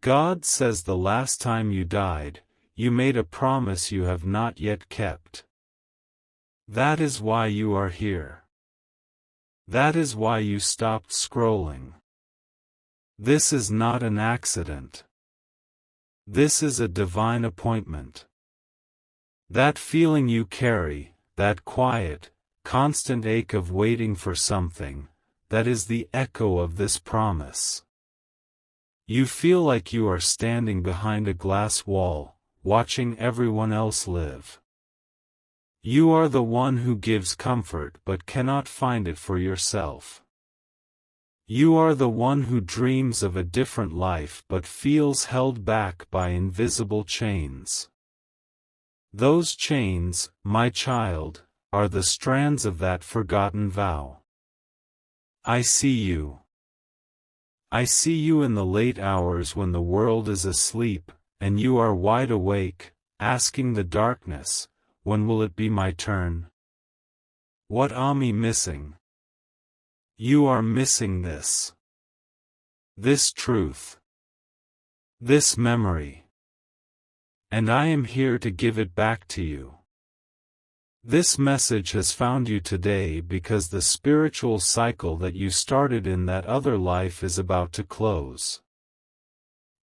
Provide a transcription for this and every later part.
God says the last time you died, you made a promise you have not yet kept. That is why you are here. That is why you stopped scrolling. This is not an accident. This is a divine appointment. That feeling you carry, that quiet, constant ache of waiting for something, that is the echo of this promise. You feel like you are standing behind a glass wall, watching everyone else live. You are the one who gives comfort but cannot find it for yourself. You are the one who dreams of a different life but feels held back by invisible chains. Those chains, my child, are the strands of that forgotten vow. I see you. I see you in the late hours when the world is asleep, and you are wide awake, asking the darkness, when will it be my turn? What am I missing? You are missing this. This truth. This memory. And I am here to give it back to you. This message has found you today because the spiritual cycle that you started in that other life is about to close.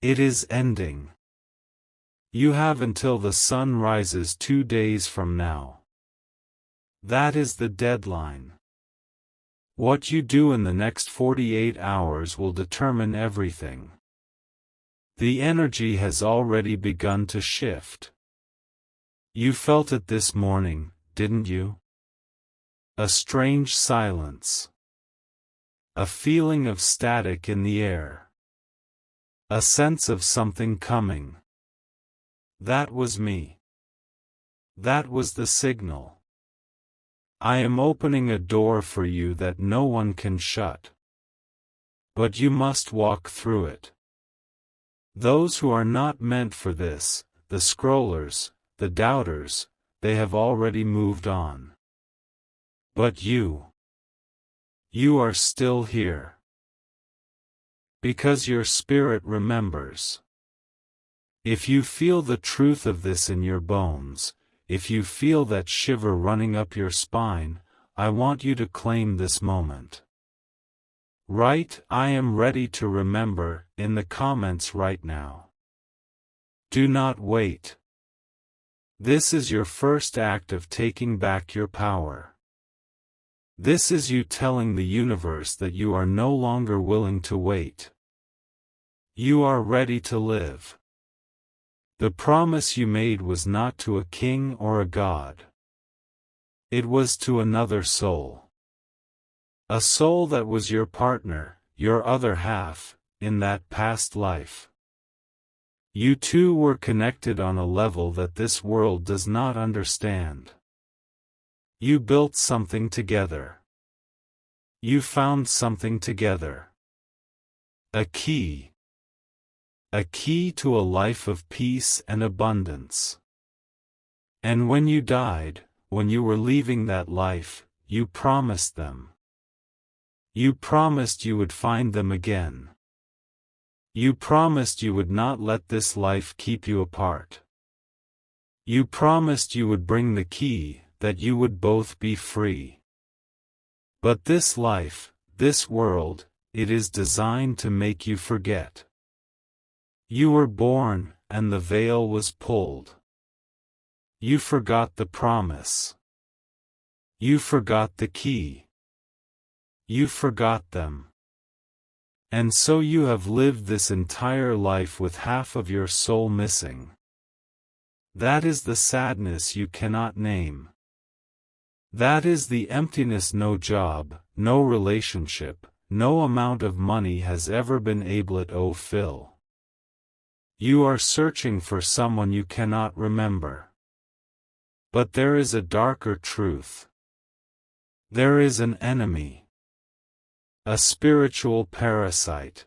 It is ending. You have until the sun rises 2 days from now. That is the deadline. What you do in the next 48 hours will determine everything. The energy has already begun to shift. You felt it this morning, didn't you? A strange silence. A feeling of static in the air. A sense of something coming. That was me. That was the signal. I am opening a door for you that no one can shut. But you must walk through it. Those who are not meant for this, the scrollers, the doubters, they have already moved on. But you are still here. Because your spirit remembers. If you feel the truth of this in your bones, if you feel that shiver running up your spine, I want you to claim this moment. Write "I am ready to remember" in the comments right now. Do not wait. This is your first act of taking back your power. This is you telling the universe that you are no longer willing to wait. You are ready to live. The promise you made was not to a king or a god. It was to another soul. A soul that was your partner, your other half, in that past life. You two were connected on a level that this world does not understand. You built something together. You found something together. A key. A key to a life of peace and abundance. And when you died, when you were leaving that life, you promised them. You promised you would find them again. You promised you would not let this life keep you apart. You promised you would bring the key, that you would both be free. But this life, this world, it is designed to make you forget. You were born, and the veil was pulled. You forgot the promise. You forgot the key. You forgot them. And so you have lived this entire life with half of your soul missing. That is the sadness you cannot name. That is the emptiness no job, no relationship, no amount of money has ever been able to fill. You are searching for someone you cannot remember. But there is a darker truth. There is an enemy. A spiritual parasite.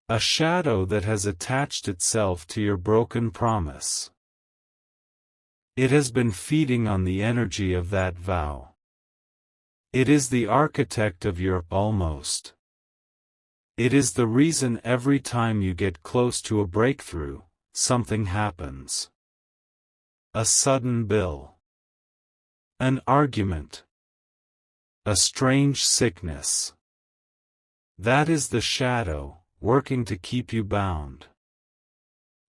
A shadow that has attached itself to your broken promise. It has been feeding on the energy of that vow. It is the architect of your almost. It is the reason every time you get close to a breakthrough, something happens. A sudden bill. An argument. A strange sickness. That is the shadow, working to keep you bound.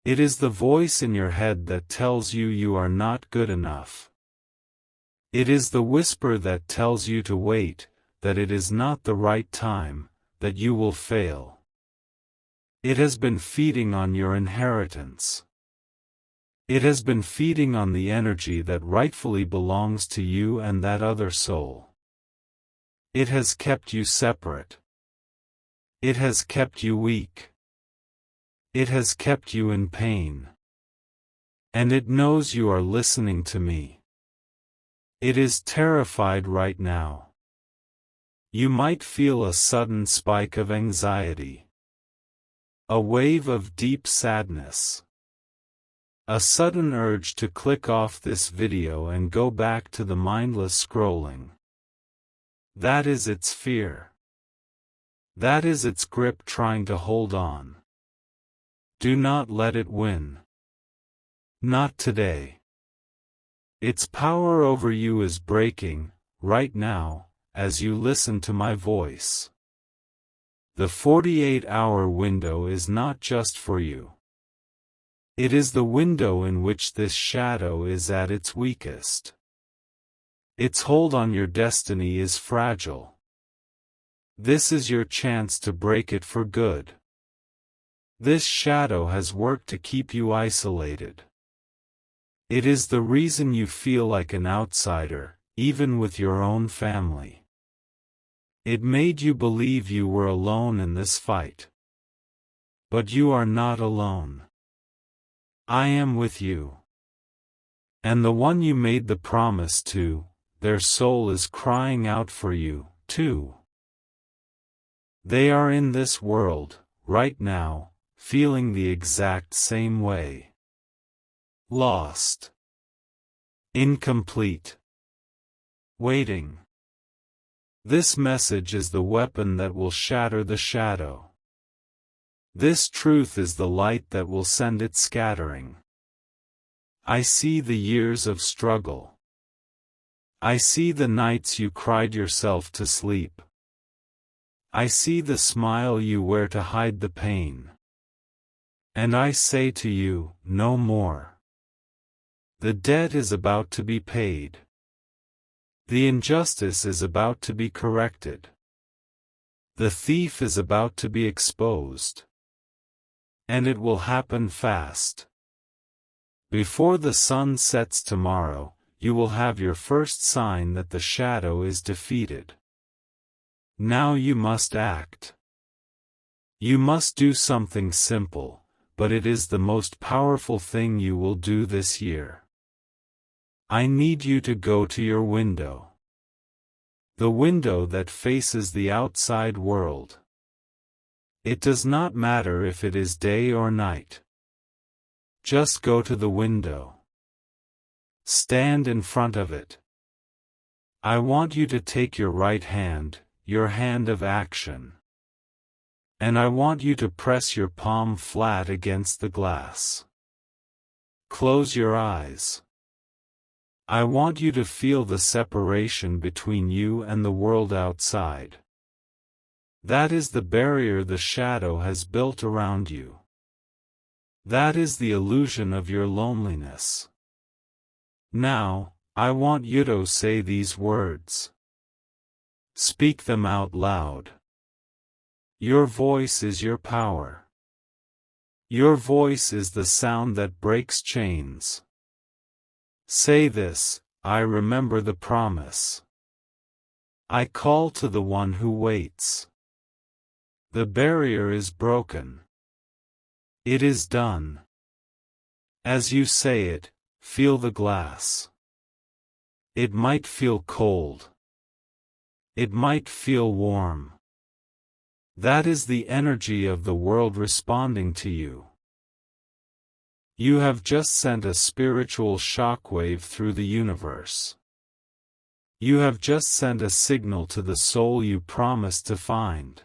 It is the voice in your head that tells you you are not good enough. It is the whisper that tells you to wait, that it is not the right time, that you will fail. It has been feeding on your inheritance. It has been feeding on the energy that rightfully belongs to you and that other soul. It has kept you separate. It has kept you weak. It has kept you in pain. And it knows you are listening to me. It is terrified right now. You might feel a sudden spike of anxiety. A wave of deep sadness. A sudden urge to click off this video and go back to the mindless scrolling. That is its fear. That is its grip trying to hold on. Do not let it win. Not today. Its power over you is breaking, right now, as you listen to my voice. The 48-hour window is not just for you. It is the window in which this shadow is at its weakest. Its hold on your destiny is fragile. This is your chance to break it for good. This shadow has worked to keep you isolated. It is the reason you feel like an outsider, even with your own family. It made you believe you were alone in this fight. But you are not alone. I am with you. And the one you made the promise to, their soul is crying out for you, too. They are in this world, right now, feeling the exact same way. Lost. Incomplete. Waiting. This message is the weapon that will shatter the shadow. This truth is the light that will send it scattering. I see the years of struggle. I see the nights you cried yourself to sleep. I see the smile you wear to hide the pain. And I say to you, no more. The debt is about to be paid. The injustice is about to be corrected. The thief is about to be exposed. And it will happen fast. Before the sun sets tomorrow, you will have your first sign that the shadow is defeated. Now you must act. You must do something simple, but it is the most powerful thing you will do this year. I need you to go to your window. The window that faces the outside world. It does not matter if it is day or night. Just go to the window. Stand in front of it. I want you to take your right hand, your hand of action. And I want you to press your palm flat against the glass. Close your eyes. I want you to feel the separation between you and the world outside. That is the barrier the shadow has built around you. That is the illusion of your loneliness. Now, I want you to say these words. Speak them out loud. Your voice is your power. Your voice is the sound that breaks chains. Say this, I remember the promise. I call to the one who waits. The barrier is broken. It is done. As you say it, feel the glass. It might feel cold. It might feel warm. That is the energy of the world responding to you. You have just sent a spiritual shockwave through the universe. You have just sent a signal to the soul you promised to find.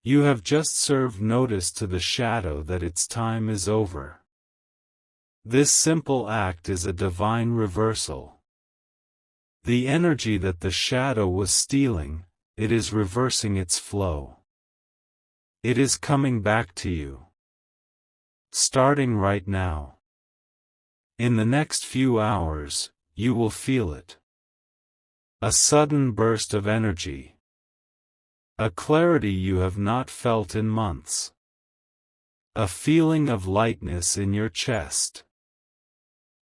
You have just served notice to the shadow that its time is over. This simple act is a divine reversal. The energy that the shadow was stealing, it is reversing its flow. It is coming back to you. Starting right now. In the next few hours, you will feel it. A sudden burst of energy. A clarity you have not felt in months. A feeling of lightness in your chest.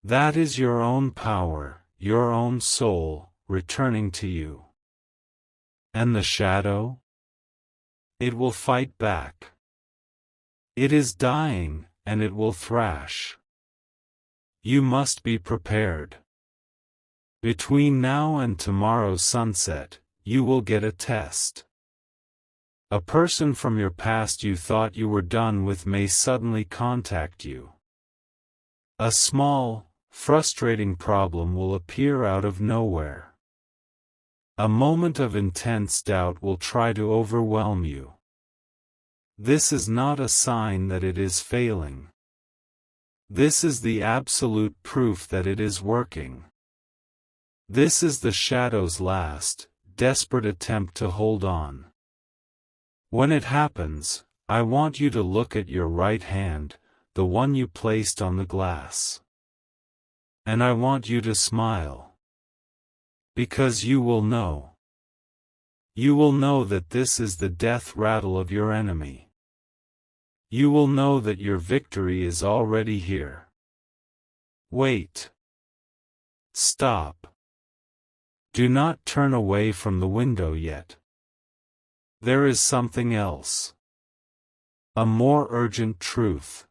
That is your own power, your own soul, returning to you. And the shadow? It will fight back. It is dying, and it will thrash. You must be prepared. Between now and tomorrow's sunset, you will get a test. A person from your past you thought you were done with may suddenly contact you. A small, frustrating problem will appear out of nowhere. A moment of intense doubt will try to overwhelm you. This is not a sign that it is failing. This is the absolute proof that it is working. This is the shadow's last, desperate attempt to hold on. When it happens, I want you to look at your right hand, the one you placed on the glass. And I want you to smile. Because you will know. You will know that this is the death rattle of your enemy. You will know that your victory is already here. Wait. Stop. Do not turn away from the window yet. There is something else. A more urgent truth.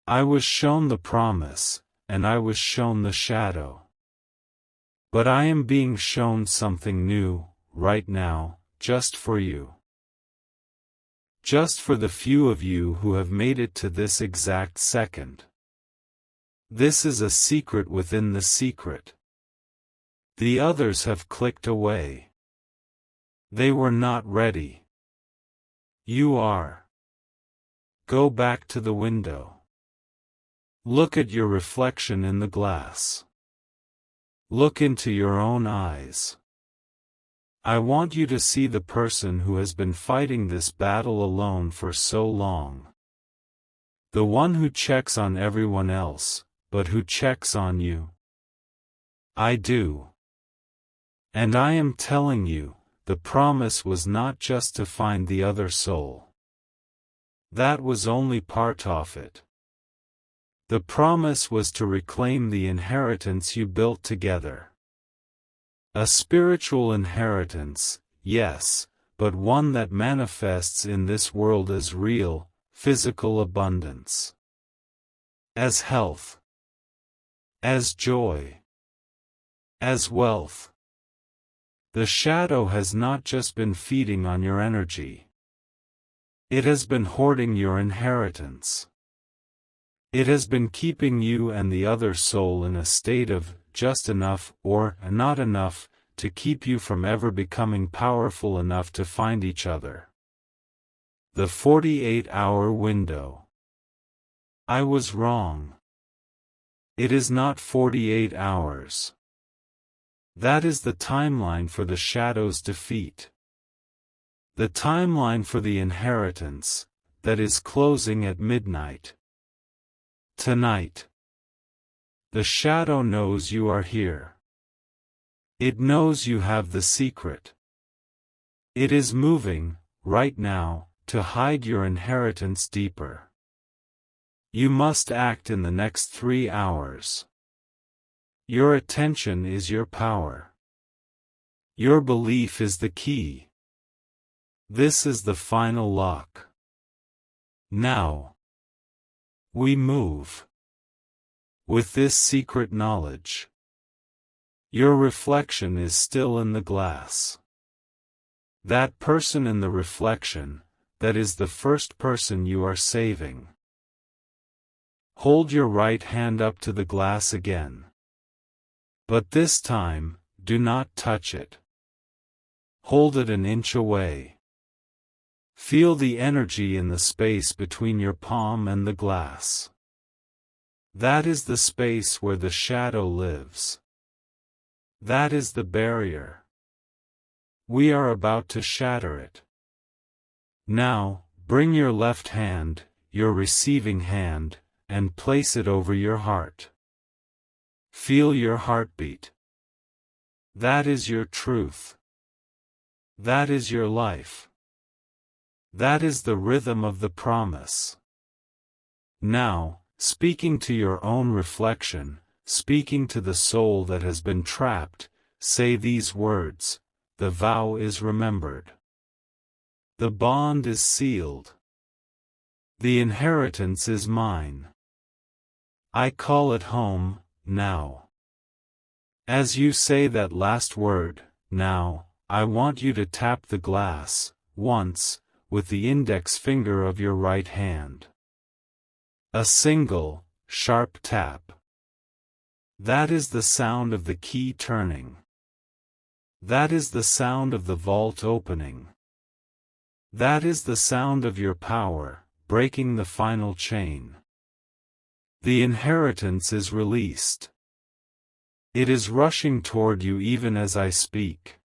I was shown the promise, and I was shown the shadow. But I am being shown something new, right now, just for you. Just for the few of you who have made it to this exact second. This is a secret within the secret. The others have clicked away. They were not ready. You are. Go back to the window. Look at your reflection in the glass. Look into your own eyes. I want you to see the person who has been fighting this battle alone for so long. The one who checks on everyone else, but who checks on you. I do. And I am telling you, the promise was not just to find the other soul. That was only part of it. The promise was to reclaim the inheritance you built together. A spiritual inheritance, yes, but one that manifests in this world as real, physical abundance. As health. As joy. As wealth. The shadow has not just been feeding on your energy. It has been hoarding your inheritance. It has been keeping you and the other soul in a state of just enough or not enough to keep you from ever becoming powerful enough to find each other. The 48-hour window. I was wrong. It is not 48 hours. That is the timeline for the shadow's defeat. The timeline for the inheritance, that is closing at midnight. Tonight. The shadow knows you are here. It knows you have the secret. It is moving, right now, to hide your inheritance deeper. You must act in the next 3 hours. Your attention is your power. Your belief is the key. This is the final lock. Now. We move. With this secret knowledge. Your reflection is still in the glass. That person in the reflection, that is the first person you are saving. Hold your right hand up to the glass again. But this time, do not touch it. Hold it an inch away. Feel the energy in the space between your palm and the glass. That is the space where the shadow lives. That is the barrier. We are about to shatter it. Now, bring your left hand, your receiving hand, and place it over your heart. Feel your heartbeat. That is your truth. That is your life. That is the rhythm of the promise. Now, speaking to your own reflection, speaking to the soul that has been trapped, say these words: the vow is remembered. The bond is sealed. The inheritance is mine. I call it home, now. As you say that last word, now, I want you to tap the glass, once, with the index finger of your right hand. A single, sharp tap. That is the sound of the key turning. That is the sound of the vault opening. That is the sound of your power, breaking the final chain. The inheritance is released. It is rushing toward you even as I speak.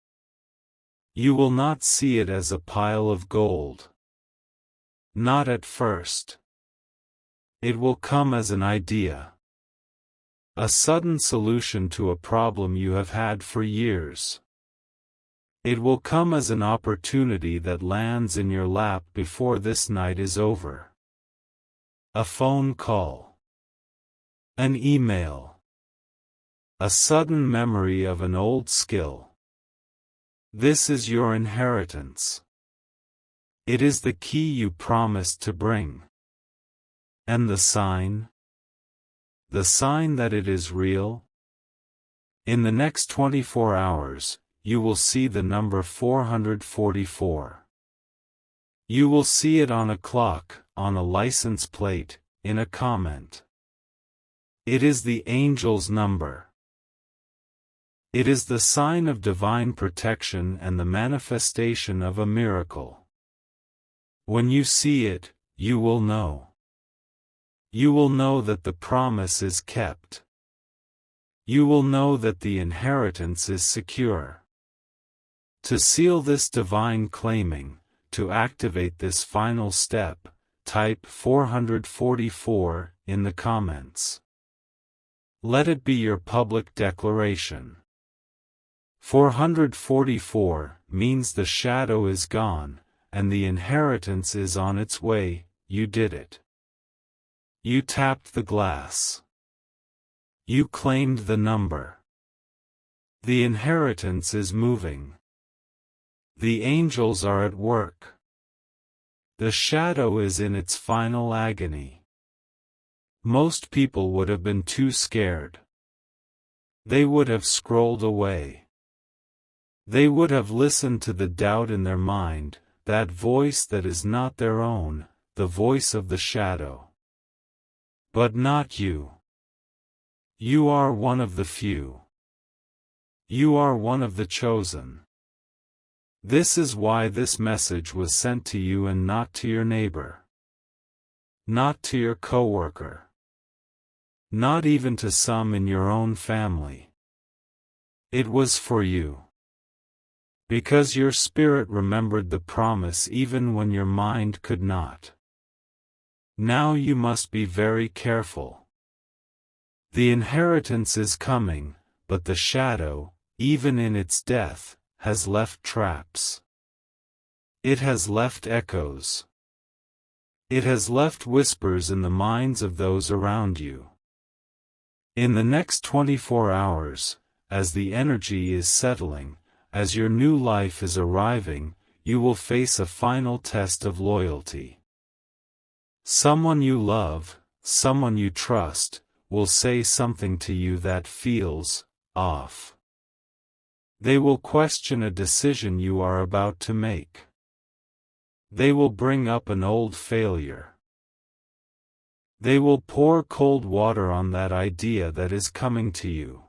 You will not see it as a pile of gold. Not at first. It will come as an idea. A sudden solution to a problem you have had for years. It will come as an opportunity that lands in your lap before this night is over. A phone call. An email. A sudden memory of an old skill. This is your inheritance. It is the key you promised to bring. And the sign? The sign that it is real? In the next 24 hours, you will see the number 444. You will see it on a clock, on a license plate, in a comment. It is the angel's number. It is the sign of divine protection and the manifestation of a miracle. When you see it, you will know. You will know that the promise is kept. You will know that the inheritance is secure. To seal this divine claiming, to activate this final step, type 444 in the comments. Let it be your public declaration. 444 means the shadow is gone, and the inheritance is on its way. You did it. You tapped the glass. You claimed the number. The inheritance is moving. The angels are at work. The shadow is in its final agony. Most people would have been too scared. They would have scrolled away. They would have listened to the doubt in their mind, that voice that is not their own, the voice of the shadow. But not you. You are one of the few. You are one of the chosen. This is why this message was sent to you and not to your neighbor. Not to your coworker. Not even to some in your own family. It was for you. Because your spirit remembered the promise even when your mind could not. Now you must be very careful. The inheritance is coming, but the shadow, even in its death, has left traps. It has left echoes. It has left whispers in the minds of those around you. In the next 24 hours, as the energy is settling, as your new life is arriving, you will face a final test of loyalty. Someone you love, someone you trust, will say something to you that feels off. They will question a decision you are about to make. They will bring up an old failure. They will pour cold water on that idea that is coming to you.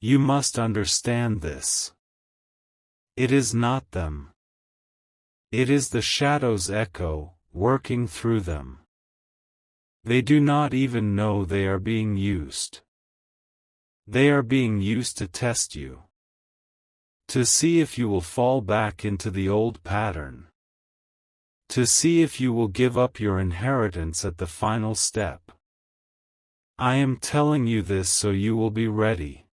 You must understand this. It is not them. It is the shadow's echo, working through them. They do not even know they are being used. They are being used to test you. To see if you will fall back into the old pattern. To see if you will give up your inheritance at the final step. I am telling you this so you will be ready.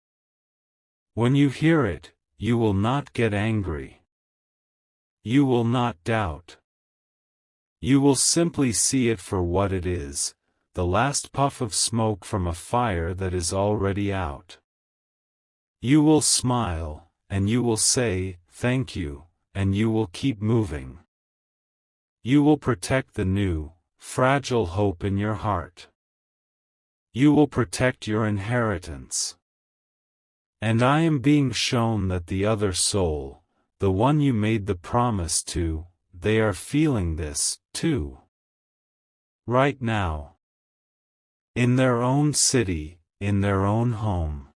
When you hear it, you will not get angry. You will not doubt. You will simply see it for what it is, the last puff of smoke from a fire that is already out. You will smile, and you will say, "Thank you," and you will keep moving. You will protect the new, fragile hope in your heart. You will protect your inheritance. And I am being shown that the other soul, the one you made the promise to, they are feeling this, too. Right now. In their own city, in their own home.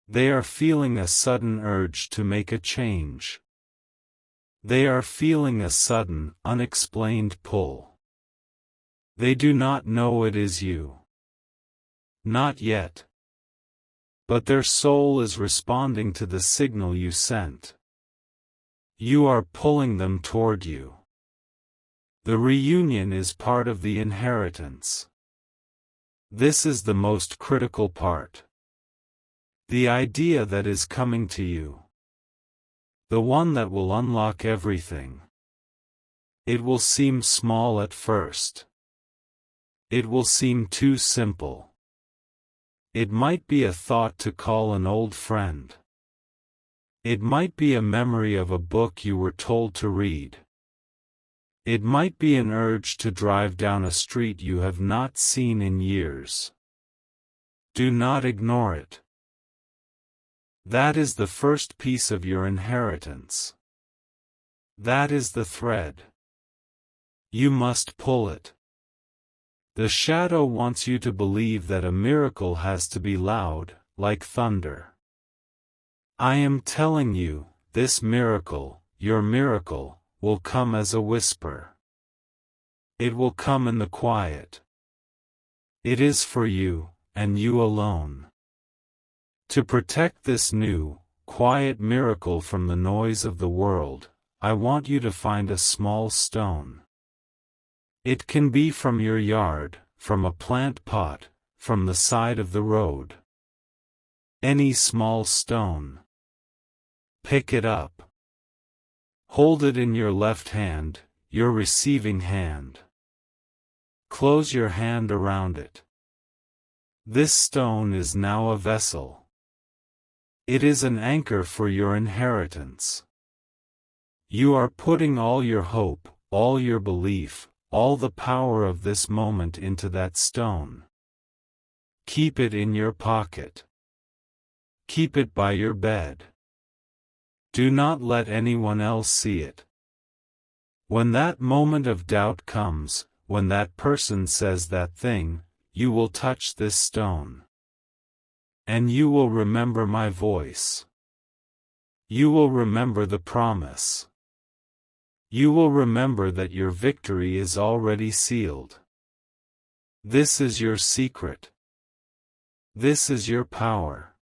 They are feeling a sudden urge to make a change. They are feeling a sudden, unexplained pull. They do not know it is you. Not yet. But their soul is responding to the signal you sent. You are pulling them toward you. The reunion is part of the inheritance. This is the most critical part. The idea that is coming to you. The one that will unlock everything. It will seem small at first. It will seem too simple. It might be a thought to call an old friend. It might be a memory of a book you were told to read. It might be an urge to drive down a street you have not seen in years. Do not ignore it. That is the first piece of your inheritance. That is the thread. You must pull it. The shadow wants you to believe that a miracle has to be loud, like thunder. I am telling you, this miracle, your miracle, will come as a whisper. It will come in the quiet. It is for you, and you alone. To protect this new, quiet miracle from the noise of the world, I want you to find a small stone. It can be from your yard, from a plant pot, from the side of the road. Any small stone. Pick it up. Hold it in your left hand, your receiving hand. Close your hand around it. This stone is now a vessel. It is an anchor for your inheritance. You are putting all your hope, all your belief, all the power of this moment into that stone. Keep it in your pocket. Keep it by your bed. Do not let anyone else see it. When that moment of doubt comes, when that person says that thing, you will touch this stone. And you will remember my voice. You will remember the promise. You will remember that your victory is already sealed. This is your secret. This is your power.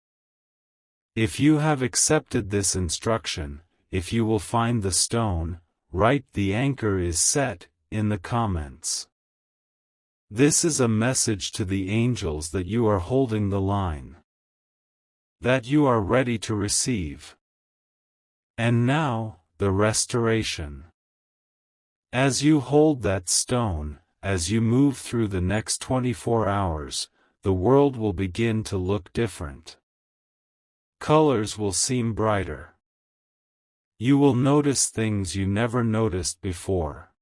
If you have accepted this instruction, if you will find the stone, write "the anchor is set" in the comments. This is a message to the angels that you are holding the line. That you are ready to receive. And now, the restoration. As you hold that stone, as you move through the next 24 hours, the world will begin to look different. Colors will seem brighter. You will notice things you never noticed before.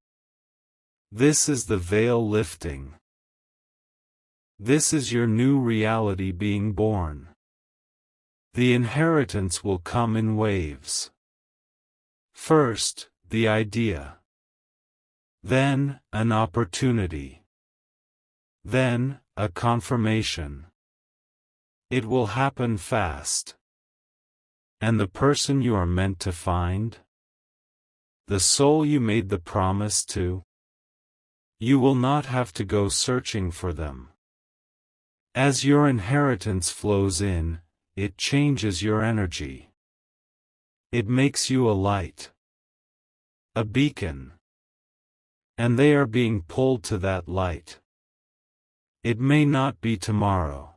This is the veil lifting. This is your new reality being born. The inheritance will come in waves. First, the idea. Then, an opportunity. Then, a confirmation. It will happen fast. And the person you are meant to find? the soul you made the promise to. You will not have to go searching for them. As your inheritance flows in, it changes your energy. It makes you a light, a beacon. And they are being pulled to that light. It may not be tomorrow.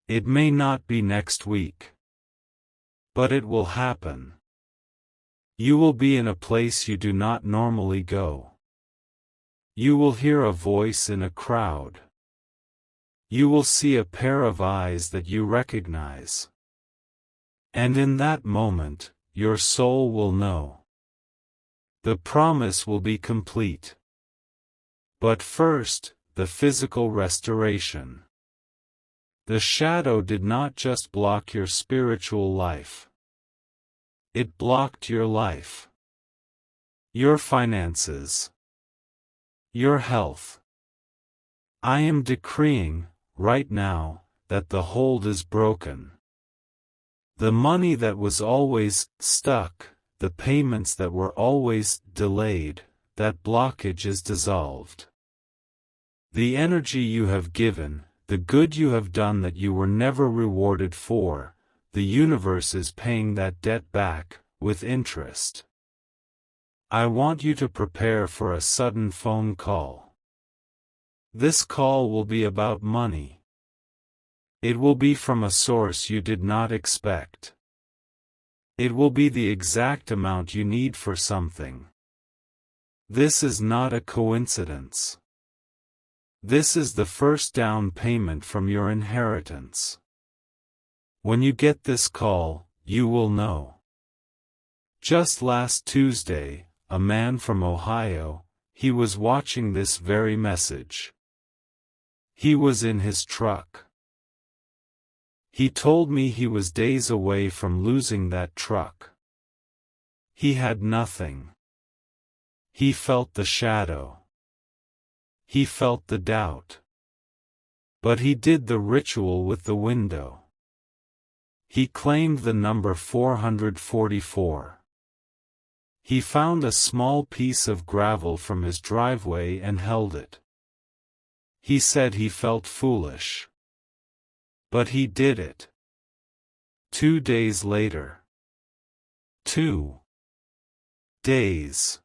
It may not be next week. But it will happen. You will be in a place you do not normally go. You will hear a voice in a crowd. You will see a pair of eyes that you recognize. And in that moment, your soul will know. The promise will be complete. But first, the physical restoration. The shadow did not just block your spiritual life. It blocked your life. Your finances. Your health. I am decreeing, right now, that the hold is broken. The money that was always stuck, the payments that were always delayed, that blockage is dissolved. The energy you have given, the good you have done that you were never rewarded for, the universe is paying that debt back, with interest. I want you to prepare for a sudden phone call. This call will be about money. It will be from a source you did not expect. It will be the exact amount you need for something. This is not a coincidence. This is the first down payment from your inheritance. When you get this call, you will know. Just last Tuesday, a man from Ohio, he was watching this very message. He was in his truck. He told me he was days away from losing that truck. He had nothing. He felt the shadow. He felt the doubt. But he did the ritual with the window. He claimed the number 444. He found a small piece of gravel from his driveway and held it. He said he felt foolish. But he did it. 2 days later. 2 days.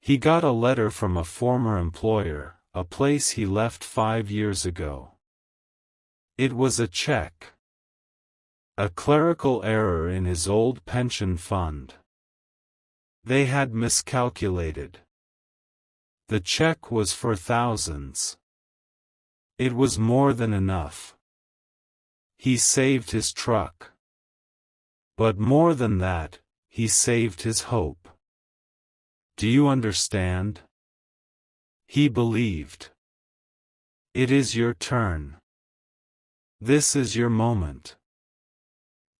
He got a letter from a former employer, a place he left 5 years ago. It was a check. A clerical error in his old pension fund. They had miscalculated. The check was for thousands. It was more than enough. He saved his truck. But more than that, he saved his hope. Do you understand? He believed. It is your turn. This is your moment.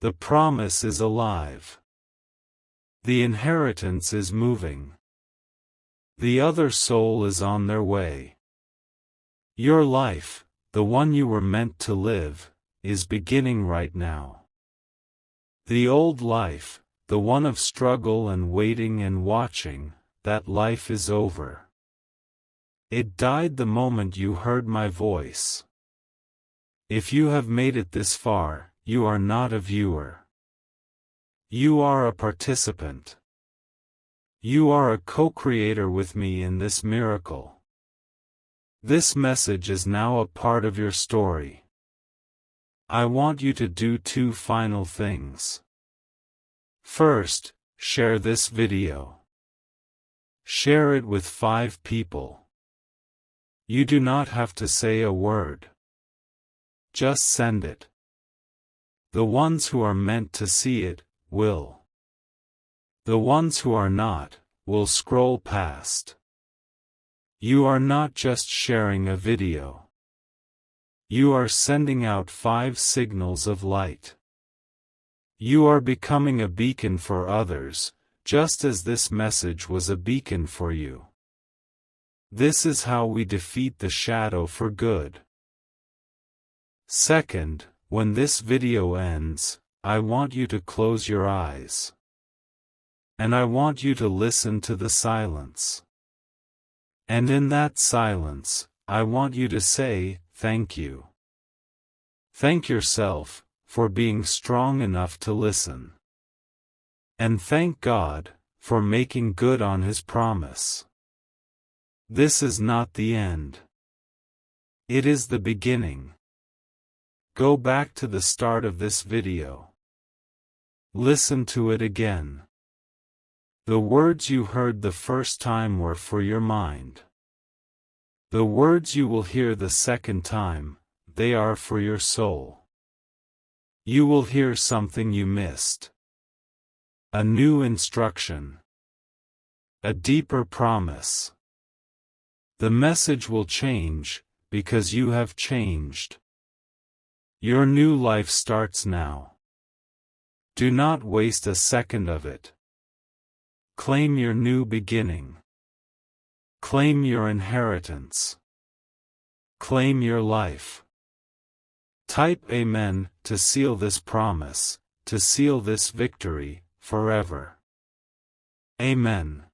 The promise is alive. The inheritance is moving. The other soul is on their way. Your life, the one you were meant to live, is beginning right now. The old life, the one of struggle and waiting and watching, that life is over. It died the moment you heard my voice. If you have made it this far, you are not a viewer. You are a participant. You are a co-creator with me in this miracle. This message is now a part of your story. I want you to do 2 final things. First, share this video. Share it with 5 people. You do not have to say a word. Just send it. The ones who are meant to see it, will. The ones who are not, will scroll past. You are not just sharing a video. You are sending out 5 signals of light. You are becoming a beacon for others, just as this message was a beacon for you. This is how we defeat the shadow for good. Second, when this video ends, I want you to close your eyes. and I want you to listen to the silence. And in that silence, I want you to say, thank you. Thank yourself, for being strong enough to listen. And thank God, for making good on His promise. This is not the end. It is the beginning. Go back to the start of this video. Listen to it again. The words you heard the first time were for your mind. The words you will hear the second time, they are for your soul. You will hear something you missed. A new instruction. A deeper promise. The message will change, because you have changed. Your new life starts now. Do not waste a second of it. Claim your new beginning. Claim your inheritance. Claim your life. Type Amen to seal this promise, to seal this victory, forever. Amen.